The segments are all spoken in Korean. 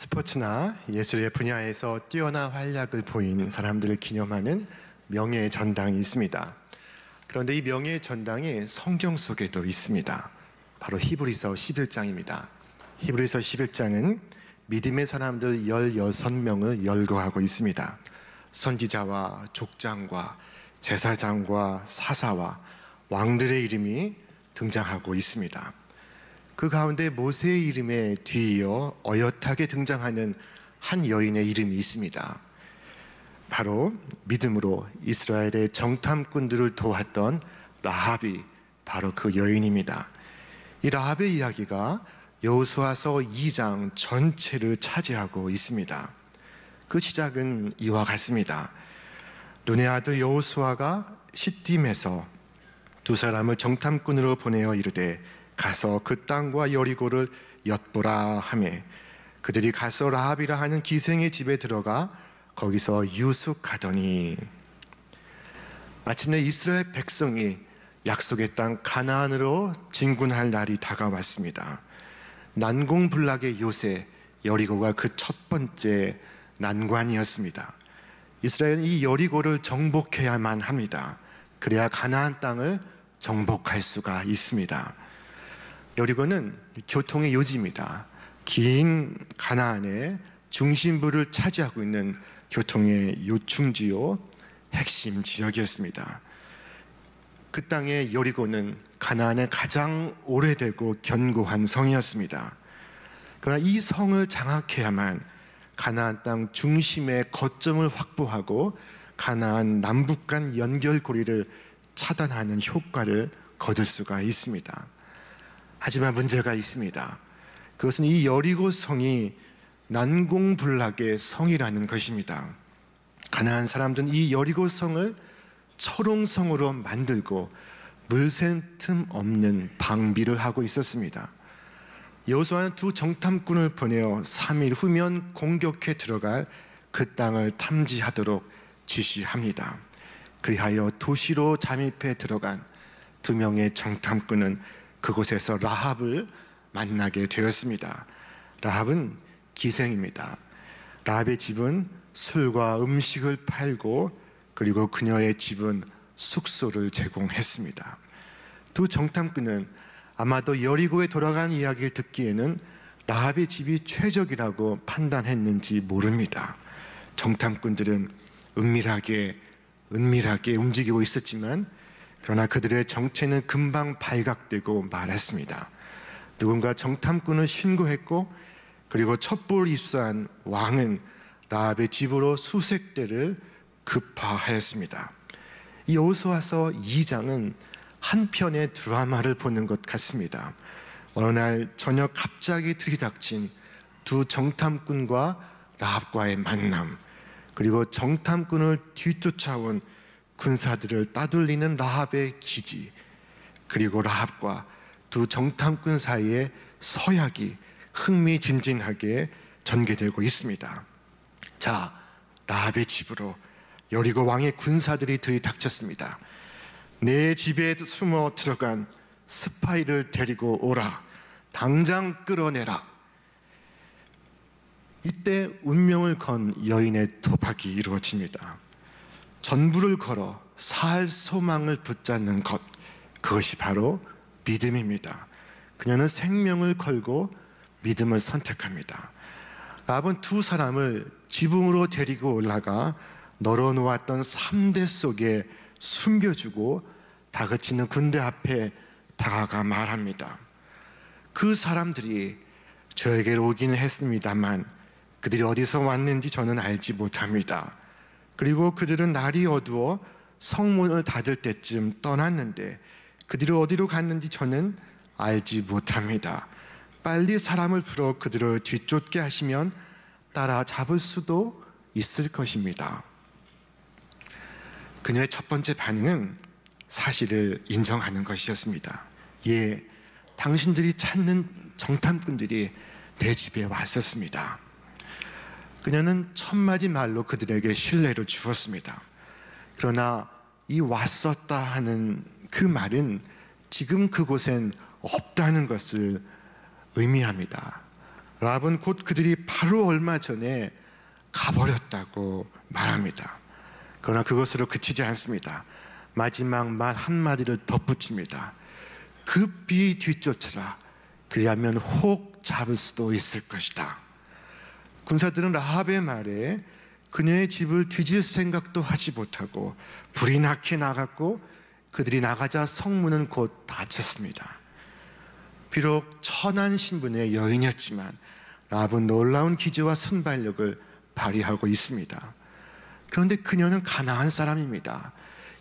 스포츠나 예술의 분야에서 뛰어난 활약을 보인 사람들을 기념하는 명예의 전당이 있습니다. 그런데 이 명예의 전당이 성경 속에도 있습니다. 바로 히브리서 11장입니다. 히브리서 11장은 믿음의 사람들 16명을 열거하고 있습니다. 선지자와 족장과 제사장과 사사와 왕들의 이름이 등장하고 있습니다. 그 가운데 모세의 이름에 뒤이어 어엿하게 등장하는 한 여인의 이름이 있습니다. 바로 믿음으로 이스라엘의 정탐꾼들을 도왔던 라합이 바로 그 여인입니다. 이 라합의 이야기가 여호수아서 2장 전체를 차지하고 있습니다. 그 시작은 이와 같습니다. 눈의 아들 여호수아가 시딤에서 두 사람을 정탐꾼으로 보내어 이르되 가서 그 땅과 여리고를 엿보라 하매 그들이 가서 라합이라 하는 기생의 집에 들어가 거기서 유숙하더니 마침내 이스라엘 백성이 약속의 땅 가나안으로 진군할 날이 다가왔습니다. 난공불락의 요새 여리고가 그 첫 번째 난관이었습니다. 이스라엘은 이 여리고를 정복해야만 합니다. 그래야 가나안 땅을 정복할 수가 있습니다. 여리고는 교통의 요지입니다. 긴 가나안의 중심부를 차지하고 있는 교통의 요충지요, 핵심 지역이었습니다. 그 땅의 여리고는 가나안의 가장 오래되고 견고한 성이었습니다. 그러나 이 성을 장악해야만 가나안 땅 중심의 거점을 확보하고 가나안 남북 간 연결고리를 차단하는 효과를 거둘 수가 있습니다. 하지만 문제가 있습니다. 그것은 이 여리고 성이 난공불락의 성이라는 것입니다. 가나안 사람들은 이 여리고 성을 철옹성으로 만들고 물샌 틈 없는 방비를 하고 있었습니다. 여호수아는 두 정탐꾼을 보내어 3일 후면 공격해 들어갈 그 땅을 탐지하도록 지시합니다. 그리하여 도시로 잠입해 들어간 두 명의 정탐꾼은 그곳에서 라합을 만나게 되었습니다. 라합은 기생입니다. 라합의 집은 술과 음식을 팔고 그리고 그녀의 집은 숙소를 제공했습니다. 두 정탐꾼은 아마도 여리고에 돌아간 이야기를 듣기에는 라합의 집이 최적이라고 판단했는지 모릅니다. 정탐꾼들은 은밀하게 움직이고 있었지만 그러나 그들의 정체는 금방 발각되고 말았습니다. 누군가 정탐꾼을 신고했고 그리고 첩보를 입수한 왕은 라합의 집으로 수색대를 급파하였습니다. 이 여호수아서 2장은 한 편의 드라마를 보는 것 같습니다. 어느 날 저녁 갑자기 들이닥친 두 정탐꾼과 라합과의 만남, 그리고 정탐꾼을 뒤쫓아온 군사들을 따돌리는 라합의 기지, 그리고 라합과 두 정탐꾼 사이의 서약이 흥미진진하게 전개되고 있습니다. 자, 라합의 집으로 여리고 왕의 군사들이 들이닥쳤습니다. 내 집에 숨어 들어간 스파이를 데리고 오라. 당장 끌어내라. 이때 운명을 건 여인의 도박이 이루어집니다. 전부를 걸어 살 소망을 붙잡는 것, 그것이 바로 믿음입니다. 그녀는 생명을 걸고 믿음을 선택합니다. 라합은 두 사람을 지붕으로 데리고 올라가 널어놓았던 3대 속에 숨겨주고 다그치는 군대 앞에 다가가 말합니다. 그 사람들이 저에게로 오기는 했습니다만 그들이 어디서 왔는지 저는 알지 못합니다. 그리고 그들은 날이 어두워 성문을 닫을 때쯤 떠났는데 그들이 어디로 갔는지 저는 알지 못합니다. 빨리 사람을 풀어 그들을 뒤쫓게 하시면 따라잡을 수도 있을 것입니다. 그녀의 첫 번째 반응은 사실을 인정하는 것이었습니다. 예, 당신들이 찾는 정탐꾼들이 내 집에 왔었습니다. 그녀는 첫마디 말로 그들에게 신뢰를 주었습니다. 그러나 이 왔었다 하는 그 말은 지금 그곳엔 없다는 것을 의미합니다. 라합은 곧 그들이 바로 얼마 전에 가버렸다고 말합니다. 그러나 그것으로 그치지 않습니다. 마지막 말 한마디를 덧붙입니다. 급히 뒤쫓으라. 그리하면 혹 잡을 수도 있을 것이다. 군사들은 라합의 말에 그녀의 집을 뒤질 생각도 하지 못하고 불이 나게 나갔고 그들이 나가자 성문은 곧 닫혔습니다. 비록 천한 신분의 여인이었지만 라합은 놀라운 기저와 순발력을 발휘하고 있습니다. 그런데 그녀는 가나안 사람입니다.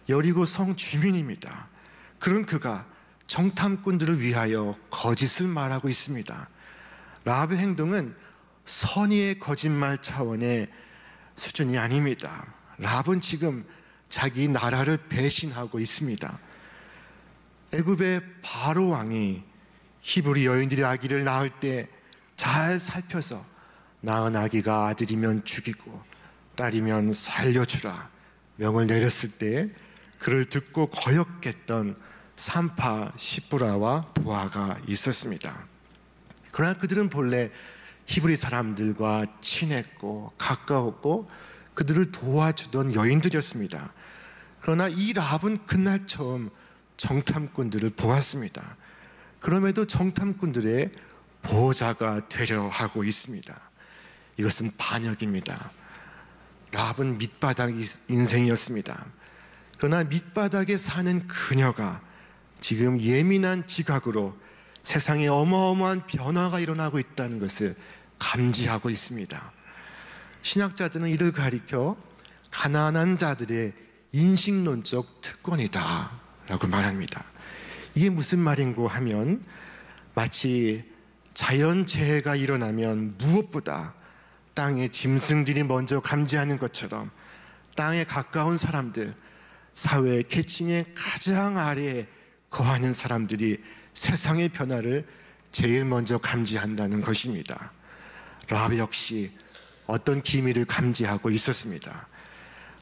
여리고 성 주민입니다. 그런 그가 정탐꾼들을 위하여 거짓을 말하고 있습니다. 라합의 행동은 선의의 거짓말 차원의 수준이 아닙니다. 라합은 지금 자기 나라를 배신하고 있습니다. 애굽의 바로 왕이 히브리 여인들이 아기를 낳을 때 잘 살펴서 낳은 아기가 아들이면 죽이고 딸이면 살려주라 명을 내렸을 때 그를 듣고 거역했던 산파 시브라와 부하가 있었습니다. 그러나 그들은 본래 히브리 사람들과 친했고 가까웠고 그들을 도와주던 여인들이었습니다. 그러나 이 라합은 그날 처음 정탐꾼들을 보았습니다. 그럼에도 정탐꾼들의 보호자가 되려 하고 있습니다. 이것은 반역입니다. 라합은 밑바닥 인생이었습니다. 그러나 밑바닥에 사는 그녀가 지금 예민한 지각으로 세상에 어마어마한 변화가 일어나고 있다는 것을 감지하고 있습니다. 신학자들은 이를 가리켜 가난한 자들의 인식론적 특권이다 라고 말합니다. 이게 무슨 말인고 하면 마치 자연재해가 일어나면 무엇보다 땅의 짐승들이 먼저 감지하는 것처럼 땅에 가까운 사람들, 사회 계층의 가장 아래에 거하는 사람들이 세상의 변화를 제일 먼저 감지한다는 것입니다. 라합 역시 어떤 기미를 감지하고 있었습니다.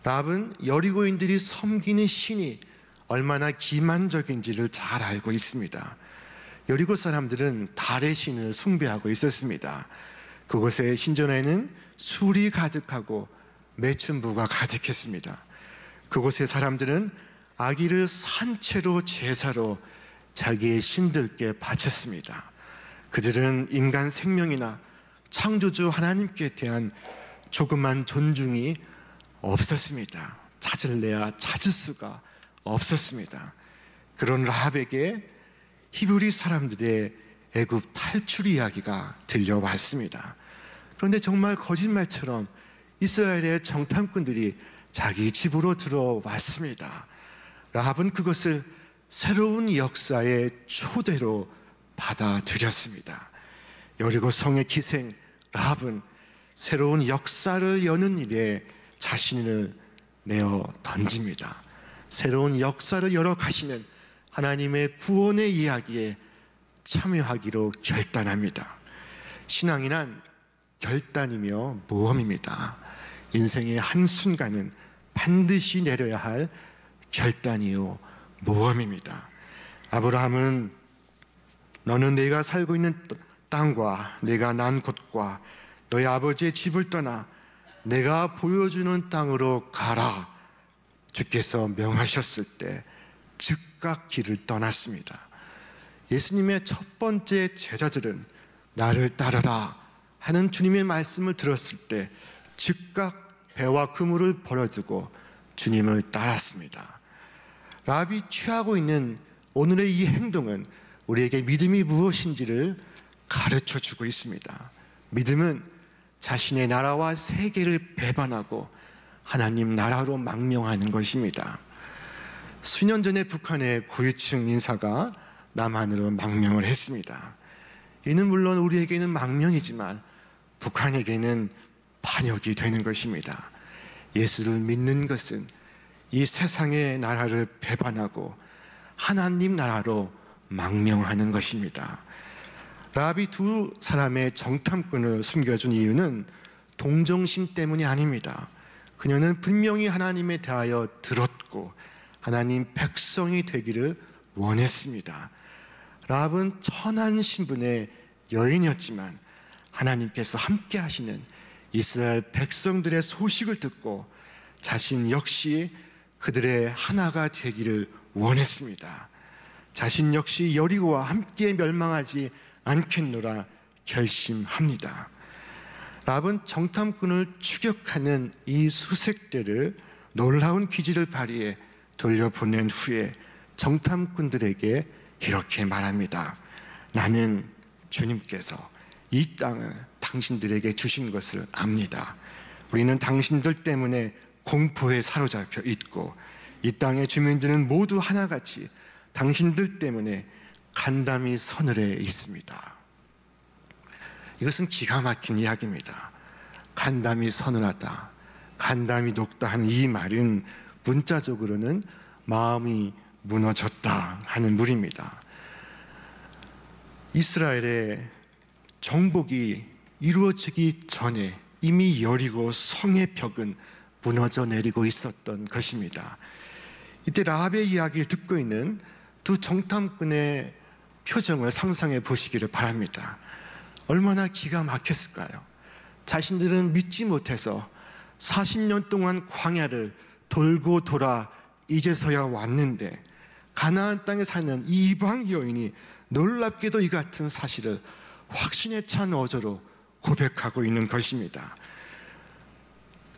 라합은 여리고인들이 섬기는 신이 얼마나 기만적인지를 잘 알고 있습니다. 여리고 사람들은 달의 신을 숭배하고 있었습니다. 그곳의 신전에는 술이 가득하고 매춘부가 가득했습니다. 그곳의 사람들은 아기를 산채로 제사로 자기의 신들께 바쳤습니다. 그들은 인간 생명이나 창조주 하나님께 대한 조그만 존중이 없었습니다. 찾을래야 찾을 수가 없었습니다. 그런 라합에게 히브리 사람들의 애굽 탈출 이야기가 들려왔습니다. 그런데 정말 거짓말처럼 이스라엘의 정탐꾼들이 자기 집으로 들어왔습니다. 라합은 그것을 새로운 역사의 초대로 받아들였습니다. 여리고 성의 기생 라합은 새로운 역사를 여는 일에 자신을 내어 던집니다. 새로운 역사를 열어 가시는 하나님의 구원의 이야기에 참여하기로 결단합니다. 신앙이란 결단이며 모험입니다. 인생의 한순간은 반드시 내려야 할 결단이요 모험입니다. 아브라함은 너는 내가 살고 있는 땅과 내가 난 곳과 너희 아버지의 집을 떠나 내가 보여주는 땅으로 가라 주께서 명하셨을 때 즉각 길을 떠났습니다. 예수님의 첫 번째 제자들은 나를 따르라 하는 주님의 말씀을 들었을 때 즉각 배와 그물을 버려두고 주님을 따랐습니다. 라합이 취하고 있는 오늘의 이 행동은 우리에게 믿음이 무엇인지를 가르쳐주고 있습니다. 믿음은 자신의 나라와 세계를 배반하고 하나님 나라로 망명하는 것입니다. 수년 전에 북한의 고위층 인사가 남한으로 망명을 했습니다. 이는 물론 우리에게는 망명이지만 북한에게는 반역이 되는 것입니다. 예수를 믿는 것은 이 세상의 나라를 배반하고 하나님 나라로 망명하는 것입니다. 라합이 두 사람의 정탐꾼을 숨겨준 이유는 동정심 때문이 아닙니다. 그녀는 분명히 하나님에 대하여 들었고 하나님 백성이 되기를 원했습니다. 라합은 천한 신분의 여인이었지만 하나님께서 함께 하시는 이스라엘 백성들의 소식을 듣고 자신 역시 그들의 하나가 되기를 원했습니다. 자신 역시 여리고와 함께 멸망하지 않겠노라 결심합니다. 라합은 정탐꾼을 추격하는 이 수색대를 놀라운 기지를 발휘해 돌려보낸 후에 정탐꾼들에게 이렇게 말합니다. 나는 주님께서 이 땅을 당신들에게 주신 것을 압니다. 우리는 당신들 때문에 공포에 사로잡혀 있고 이 땅의 주민들은 모두 하나같이 당신들 때문에 간담이 서늘해 있습니다. 이것은 기가 막힌 이야기입니다. 간담이 서늘하다, 간담이 녹다 하는 이 말은 문자적으로는 마음이 무너졌다 하는 물입니다. 이스라엘의 정복이 이루어지기 전에 이미 여리고 성의 벽은 무너져 내리고 있었던 것입니다. 이때 라합의 이야기를 듣고 있는 두 정탐꾼의 표정을 상상해 보시기를 바랍니다. 얼마나 기가 막혔을까요? 자신들은 믿지 못해서 40년 동안 광야를 돌고 돌아 이제서야 왔는데 가나안 땅에 사는 이방 여인이 놀랍게도 이 같은 사실을 확신에 찬 어조로 고백하고 있는 것입니다.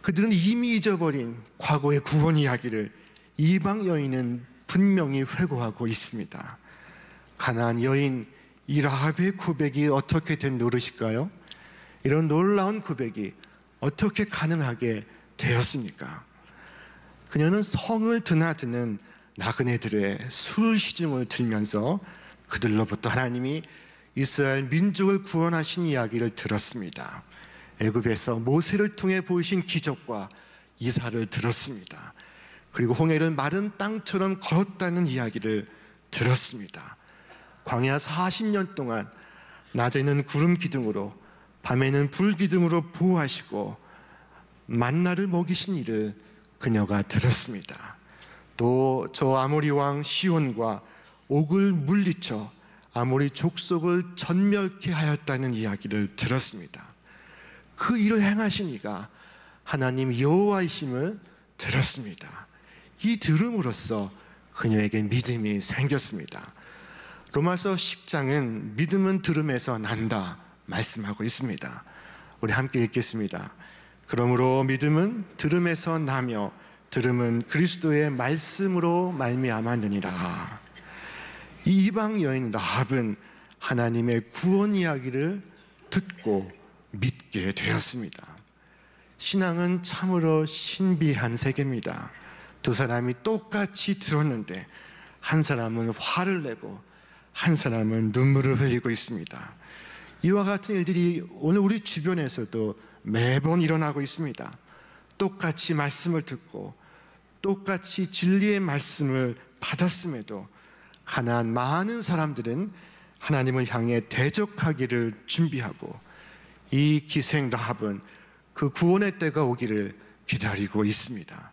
그들은 이미 잊어버린 과거의 구원 이야기를 이방 여인은 분명히 회고하고 있습니다. 가나안 여인 이 라합의 고백이 어떻게 된 노릇일까요? 이런 놀라운 고백이 어떻게 가능하게 되었습니까? 그녀는 성을 드나드는 나그네들의 술 시중을 들면서 그들로부터 하나님이 이스라엘 민족을 구원하신 이야기를 들었습니다. 애굽에서 모세를 통해 보이신 기적과 이사를 들었습니다. 그리고 홍해를 마른 땅처럼 걸었다는 이야기를 들었습니다. 광야 40년 동안 낮에는 구름 기둥으로 밤에는 불 기둥으로 보호하시고 만나를 먹이신 일을 그녀가 들었습니다. 또 저 아모리 왕 시온과 옥을 물리쳐 아모리 족속을 전멸케 하였다는 이야기를 들었습니다. 그 일을 행하신 이가 하나님 여호와이심을 들었습니다. 이 들음으로써 그녀에게 믿음이 생겼습니다. 로마서 10장은 믿음은 들음에서 난다 말씀하고 있습니다. 우리 함께 읽겠습니다. 그러므로 믿음은 들음에서 나며 들음은 그리스도의 말씀으로 말미암았느니라. 이 이방 여인 라합은 하나님의 구원 이야기를 듣고 믿게 되었습니다. 신앙은 참으로 신비한 세계입니다. 두 사람이 똑같이 들었는데 한 사람은 화를 내고 한 사람은 눈물을 흘리고 있습니다. 이와 같은 일들이 오늘 우리 주변에서도 매번 일어나고 있습니다. 똑같이 말씀을 듣고 똑같이 진리의 말씀을 받았음에도 가난한 많은 사람들은 하나님을 향해 대적하기를 준비하고 이 기생 라합은 그 구원의 때가 오기를 기다리고 있습니다.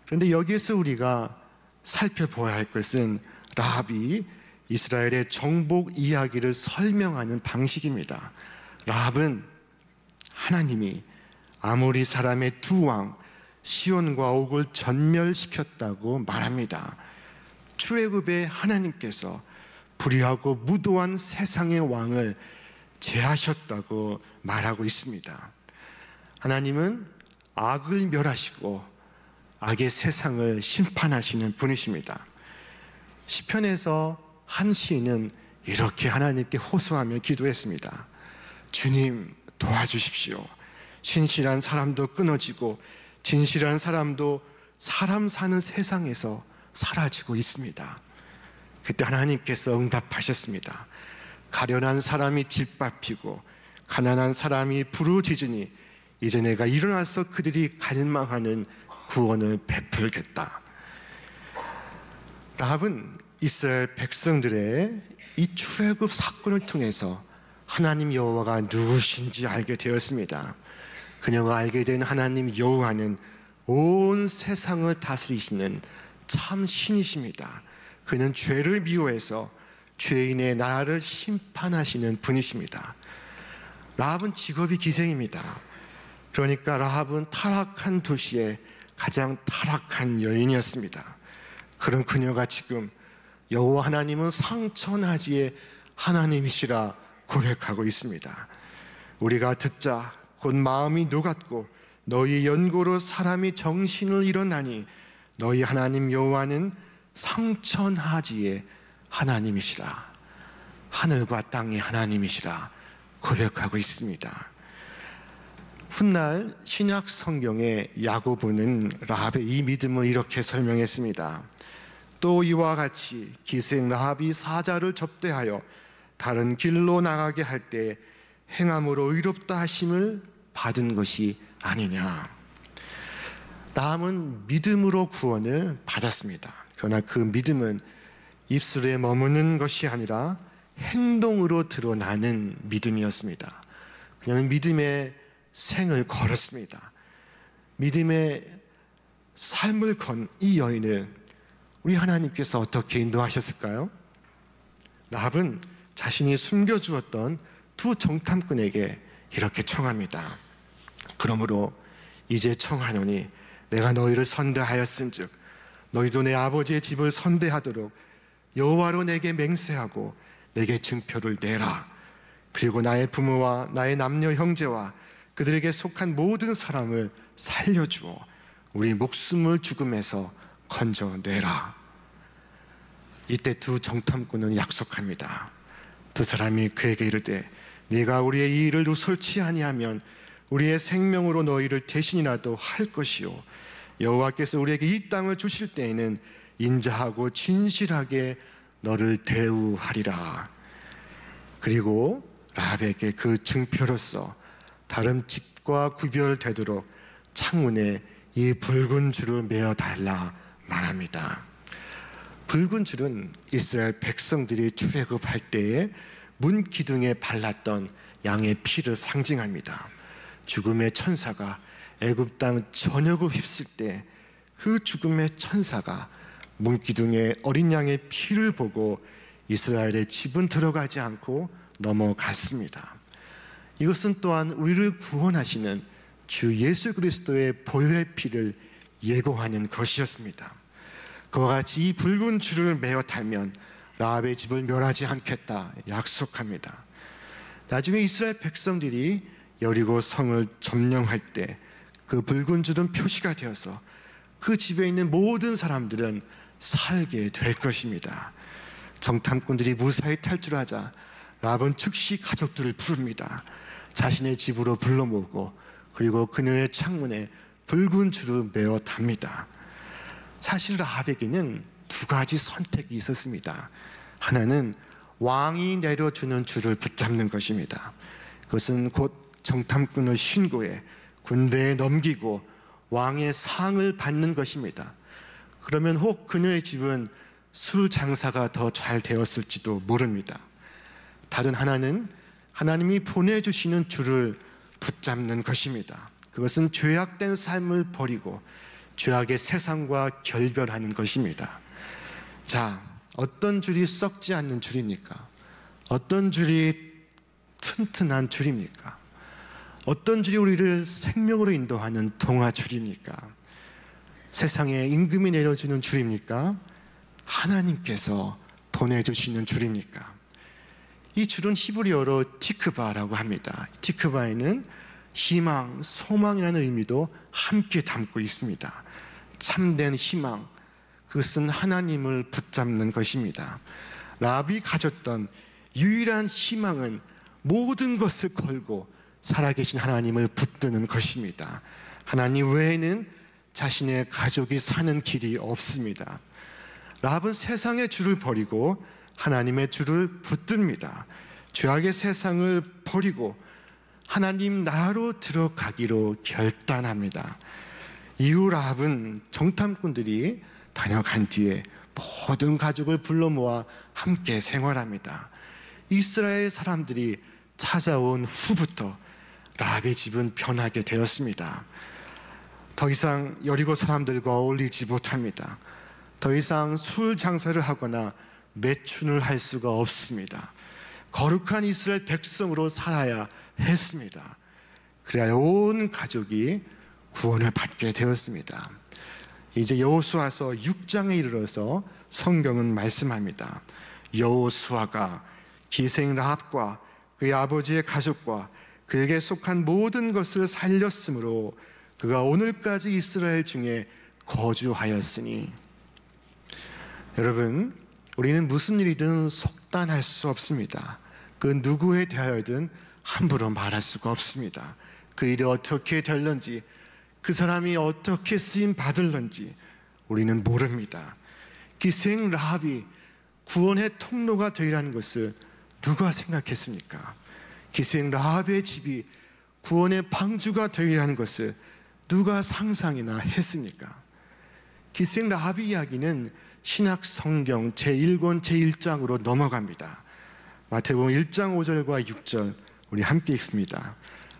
그런데 여기에서 우리가 살펴보아야 할 것은 라합이 이스라엘의 정복 이야기를 설명하는 방식입니다. 라합은 하나님이 아모리 사람의 두 왕 시온과 옥을 전멸시켰다고 말합니다. 출애굽에 하나님께서 불의하고 무도한 세상의 왕을 제하셨다고 말하고 있습니다. 하나님은 악을 멸하시고 악의 세상을 심판하시는 분이십니다. 시편에서 한 시인은 이렇게 하나님께 호소하며 기도했습니다. 주님 도와주십시오. 신실한 사람도 끊어지고 진실한 사람도 사람 사는 세상에서 사라지고 있습니다. 그때 하나님께서 응답하셨습니다. 가련한 사람이 짓밟히고 가난한 사람이 부르짖으니 이제 내가 일어나서 그들이 갈망하는 구원을 베풀겠다. 라합은 이스라엘 백성들의 이 출애굽 사건을 통해서 하나님 여호와가 누구신지 알게 되었습니다. 그녀가 알게 된 하나님 여호와는 온 세상을 다스리시는 참 신이십니다. 그는 죄를 미워해서 죄인의 나라를 심판하시는 분이십니다. 라합은 직업이 기생입니다. 그러니까 라합은 타락한 도시의 가장 타락한 여인이었습니다. 그런 그녀가 지금 여호와 하나님은 상천하지의 하나님이시라 고백하고 있습니다. 우리가 듣자 곧 마음이 녹았고 너희 연고로 사람이 정신을 잃었나니 너희 하나님 여호와는 상천하지의 하나님이시라, 하늘과 땅의 하나님이시라 고백하고 있습니다. 훗날 신약 성경의 야고보는 라합의 이 믿음을 이렇게 설명했습니다. 또 이와 같이 기생 라합이 사자를 접대하여 다른 길로 나가게 할 때 행함으로 의롭다 하심을 받은 것이 아니냐. 라합은 믿음으로 구원을 받았습니다. 그러나 그 믿음은 입술에 머무는 것이 아니라 행동으로 드러나는 믿음이었습니다. 그녀는 믿음의 생을 걸었습니다. 믿음의 삶을 건 이 여인을 우리 하나님께서 어떻게 인도하셨을까요? 라합은 자신이 숨겨주었던 두 정탐꾼에게 이렇게 청합니다. 그러므로 이제 청하노니 내가 너희를 선대하였은즉 너희도 내 아버지의 집을 선대하도록 여호와로 내게 맹세하고 내게 증표를 내라. 그리고 나의 부모와 나의 남녀 형제와 그들에게 속한 모든 사람을 살려주어 우리 목숨을 죽음에서 건져내라. 이때 두 정탐꾼은 약속합니다. 두 사람이 그에게 이르되 네가 우리의 이 일을 누설치 아니하면 우리의 생명으로 너희를 대신이라도 할 것이요 여호와께서 우리에게 이 땅을 주실 때에는 인자하고 진실하게 너를 대우하리라. 그리고 라합에게 그 증표로서 다른 집과 구별되도록 창문에 이 붉은 줄을 매어 달라 말합니다. 붉은 줄은 이스라엘 백성들이 출애굽할 때에 문 기둥에 발랐던 양의 피를 상징합니다. 죽음의 천사가 애굽 땅 전역을 휩쓸 때 그 죽음의 천사가 문 기둥에 어린 양의 피를 보고 이스라엘의 집은 들어가지 않고 넘어갔습니다. 이것은 또한 우리를 구원하시는 주 예수 그리스도의 보혈의 피를 예고하는 것이었습니다. 그와 같이 이 붉은 줄을 매어 달면 라합의 집을 멸하지 않겠다 약속합니다. 나중에 이스라엘 백성들이 여리고 성을 점령할 때 그 붉은 줄은 표시가 되어서 그 집에 있는 모든 사람들은 살게 될 것입니다. 정탐꾼들이 무사히 탈출하자 라합은 즉시 가족들을 부릅니다. 자신의 집으로 불러 모으고 그리고 그녀의 창문에 붉은 줄을 매어 답니다. 사실 라합에게는 두 가지 선택이 있었습니다. 하나는 왕이 내려주는 줄을 붙잡는 것입니다. 그것은 곧 정탐꾼을 신고해 군대에 넘기고 왕의 상을 받는 것입니다. 그러면 혹 그녀의 집은 술 장사가 더 잘 되었을지도 모릅니다. 다른 하나는 하나님이 보내주시는 줄을 붙잡는 것입니다. 그것은 죄악된 삶을 버리고 죄악의 세상과 결별하는 것입니다. 자, 어떤 줄이 썩지 않는 줄입니까? 어떤 줄이 튼튼한 줄입니까? 어떤 줄이 우리를 생명으로 인도하는 동화줄입니까? 세상에 임금이 내려주는 줄입니까? 하나님께서 보내주시는 줄입니까? 이 줄은 히브리어로 티크바라고 합니다. 티크바에는 희망, 소망이라는 의미도 함께 담고 있습니다. 참된 희망, 그것은 하나님을 붙잡는 것입니다. 라합이 가졌던 유일한 희망은 모든 것을 걸고 살아계신 하나님을 붙드는 것입니다. 하나님 외에는 자신의 가족이 사는 길이 없습니다. 라합은 세상의 줄을 버리고 하나님의 줄을 붙듭니다. 죄악의 세상을 버리고 하나님 나라로 들어가기로 결단합니다. 이후 라합은 정탐꾼들이 다녀간 뒤에 모든 가족을 불러 모아 함께 생활합니다. 이스라엘 사람들이 찾아온 후부터 라합의 집은 변하게 되었습니다. 더 이상 여리고 사람들과 어울리지 못합니다. 더 이상 술 장사를 하거나 매춘을 할 수가 없습니다. 거룩한 이스라엘 백성으로 살아야 했습니다. 그래야 온 가족이 구원을 받게 되었습니다. 이제 여호수아서 6장에 이르러서 성경은 말씀합니다. 여호수아가 기생 라합과 그의 아버지의 가족과 그에게 속한 모든 것을 살렸으므로 그가 오늘까지 이스라엘 중에 거주하였으니. 여러분, 우리는 무슨 일이든 속단할 수 없습니다. 그 누구에 대하여든 함부로 말할 수가 없습니다. 그 일이 어떻게 될런지, 그 사람이 어떻게 쓰임 받을런지 우리는 모릅니다. 기생 라합이 구원의 통로가 되리라는 것을 누가 생각했습니까? 기생 라합의 집이 구원의 방주가 되리라는 것을 누가 상상이나 했습니까? 기생 라합의 이야기는 신약 성경 제1권 제1장으로 넘어갑니다. 마태복음 1장 5절과 6절 우리 함께 읽습니다.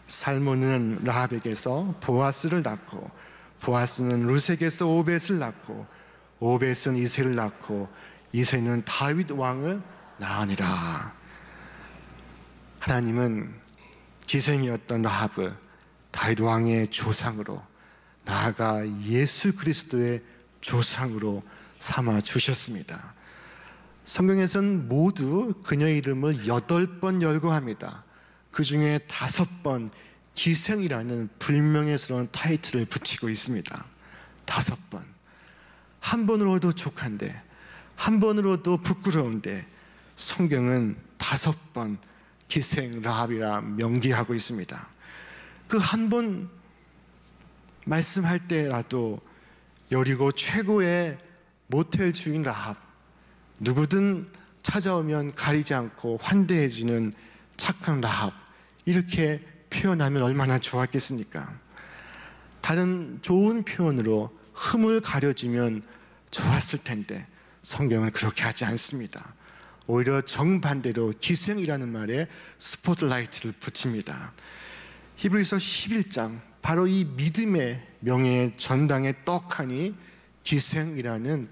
살몬은 라합에게서 보아스를 낳고, 보아스는 룻에게서 오벳을 낳고, 오벳은 이새를 낳고, 이새는 다윗 왕을 낳으니라. 하나님은 기생이었던 라합을 다윗 왕의 조상으로, 나아가 예수 그리스도의 조상으로 삼아 주셨습니다. 성경에서는 모두 그녀의 이름을 8번 열거합니다. 그 중에 5번 기생이라는 불명예스러운 타이틀을 붙이고 있습니다. 5번. 한 번으로도 족한데, 한 번으로도 부끄러운데 성경은 5번 기생 라합이라 명기하고 있습니다. 그 한 번 말씀할 때라도 여리고 최고의 모텔 주인 라합, 누구든 찾아오면 가리지 않고 환대해주는 착한 라합, 이렇게 표현하면 얼마나 좋았겠습니까? 다른 좋은 표현으로 흠을 가려주면 좋았을 텐데 성경은 그렇게 하지 않습니다. 오히려 정반대로 기생이라는 말에 스포트라이트를 붙입니다. 히브리서 11장, 바로 이 믿음의 명예의 전당에 떡하니 기생이라는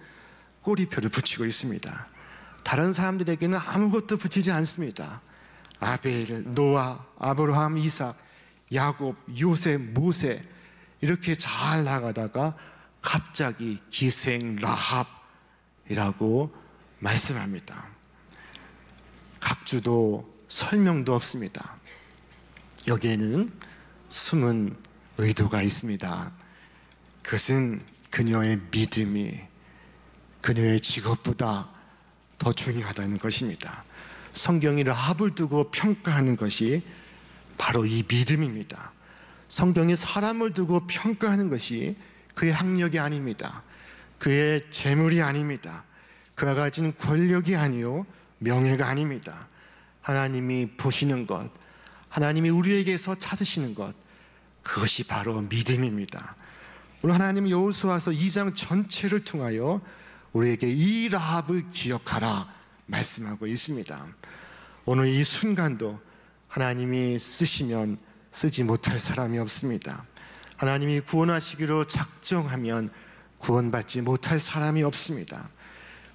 꼬리표를 붙이고 있습니다. 다른 사람들에게는 아무것도 붙이지 않습니다. 아벨, 노아, 아브라함, 이삭, 야곱, 요셉, 모세 이렇게 잘 나가다가 갑자기 기생 라합이라고 말씀합니다. 각주도 설명도 없습니다. 여기에는 숨은 의도가 있습니다. 그것은 그녀의 믿음이 그녀의 직업보다 더 중요하다는 것입니다. 성경이 라합을 두고 평가하는 것이 바로 이 믿음입니다. 성경이 사람을 두고 평가하는 것이 그의 학력이 아닙니다. 그의 재물이 아닙니다. 그가 가진 권력이 아니요 명예가 아닙니다. 하나님이 보시는 것, 하나님이 우리에게서 찾으시는 것, 그것이 바로 믿음입니다. 오늘 하나님 여호수아서 2장 전체를 통하여 우리에게 이 라합을 기억하라 말씀하고 있습니다. 오늘 이 순간도 하나님이 쓰시면 쓰지 못할 사람이 없습니다. 하나님이 구원하시기로 작정하면 구원받지 못할 사람이 없습니다.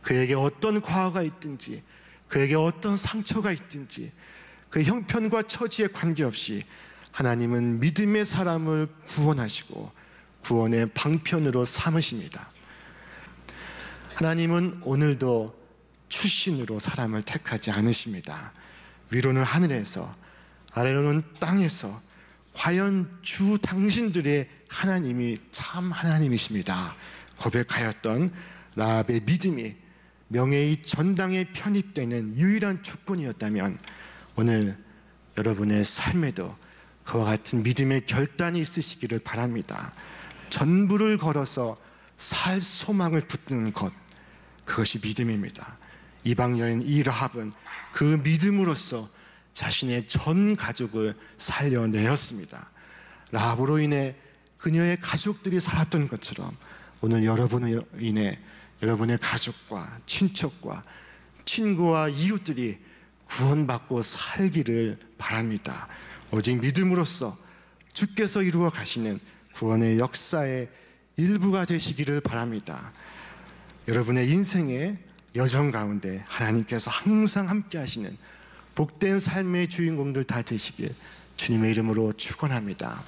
그에게 어떤 과거가 있든지, 그에게 어떤 상처가 있든지, 그 형편과 처지에 관계없이 하나님은 믿음의 사람을 구원하시고 구원의 방편으로 삼으십니다. 하나님은 오늘도 출신으로 사람을 택하지 않으십니다. 위로는 하늘에서, 아래로는 땅에서 과연 주 당신들의 하나님이 참 하나님이십니다 고백하였던 라합의 믿음이 명예의 전당에 편입되는 유일한 조건이었다면 오늘 여러분의 삶에도 그와 같은 믿음의 결단이 있으시기를 바랍니다. 전부를 걸어서 살 소망을 붙드는 것, 그것이 믿음입니다. 이방 여인 이 라합은 그 믿음으로써 자신의 전 가족을 살려내었습니다. 라합으로 인해 그녀의 가족들이 살았던 것처럼 오늘 여러분으로 인해 여러분의 가족과 친척과 친구와 이웃들이 구원받고 살기를 바랍니다. 오직 믿음으로써 주께서 이루어 가시는 구원의 역사의 일부가 되시기를 바랍니다. 여러분의 인생의 여정 가운데 하나님께서 항상 함께 하시는 복된 삶의 주인공들 다 되시길 주님의 이름으로 축원합니다.